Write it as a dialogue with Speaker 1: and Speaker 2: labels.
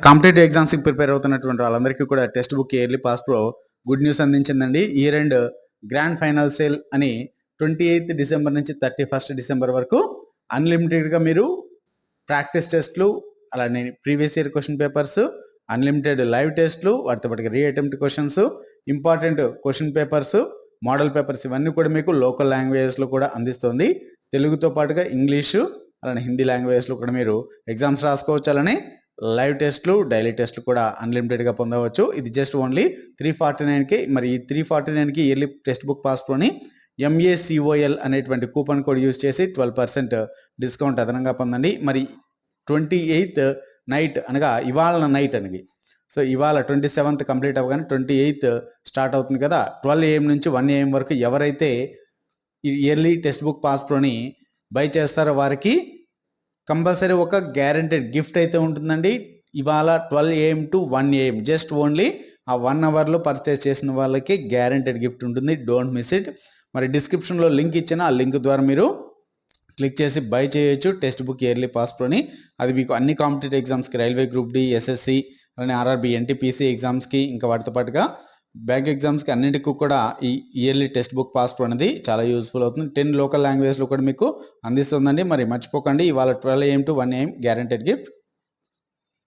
Speaker 1: Competitive ఎగ్జామ్స్కి prepare అవుతున్నటువంటి వాళ్ళందరికీ కూడా text book yearly pass pro good news అందించిందండి. Year end grand final sale అని 28th డిసెంబర్ నుంచి 31st డిసెంబర్ వరకు అన్లిమిటెడ్గా మీరు ప్రాక్టీస్ టెస్ట్లు, అలానే previous year question papers, unlimited live టెస్ట్లు, వాటితో పాటుగా reattempt questions, important question papers, model papers ఇవన్నీ కూడా మీకు లోకల్ లాంగ్వేజెస్లో కూడా అందిస్తుంది. తెలుగుతో పాటుగా ఇంగ్లీషు, అలానే హిందీ లాంగ్వేజెస్లో కూడా మీరు ఎగ్జామ్స్ రాసుకోవచ్చు. అలానే లైవ్ టెస్ట్లు, డైలీ టెస్ట్లు కూడా అన్లిమిటెడ్గా పొందవచ్చు. ఇది జస్ట్ ఓన్లీ 349కి. మరి ఈ 349కి ఇయర్లీ టెక్స్ట్ బుక్ పాస్ ప్రోని MACOL అనేటువంటి కూపన్ కోడ్ యూజ్ చేసి 12% డిస్కౌంట్ అదనంగా పొందండి. మరి 28th నైట్ అనగా ఇవాళ నైట్ అనేది, సో ఇవాళ 27th కంప్లీట్ అవ్వగానే 28th స్టార్ట్ అవుతుంది కదా, 12 AM నుంచి 1 AM వరకు ఎవరైతే ఈ ఇయర్లీ టెక్స్ట్ బుక్ పాస్ ప్రోని బై చేస్తారో వారికి కంపల్సరీ ఒక గ్యారెంటెడ్ గిఫ్ట్ అయితే ఉంటుందండి. ఇవాళ 12 AM to 1 AM just only ఆ 1 అవర్లో పర్చేస్ చేసిన వాళ్ళకి గ్యారెంటెడ్ గిఫ్ట్ ఉంటుంది. Don't miss it. మరి డిస్క్రిప్షన్లో లింక్ ఇచ్చిన ఆ లింక్ ద్వారా మీరు క్లిక్ చేసి బై చేయొచ్చు టెక్స్ట్ బుక్ ఇయర్లీ పాస్ ప్రోని. అది మీకు అన్ని కాంపిటేటివ్ ఎగ్జామ్స్కి, రైల్వే గ్రూప్ డి, SSC, అలానే RRB, NTPC ఎగ్జామ్స్కి, ఇంకా వాటితో పాటుగా బ్యాంక్ ఎగ్జామ్స్కి అన్నింటికి కూడా ఈ yearly text book pass pro అనేది చాలా యూస్ఫుల్ అవుతుంది. 10 లోకల్ లాంగ్వేజ్లో కూడా మీకు అందిస్తుందండి. మరి మర్చిపోకండి, ఇవాళ 12 AM to 1 AM guaranteed gift.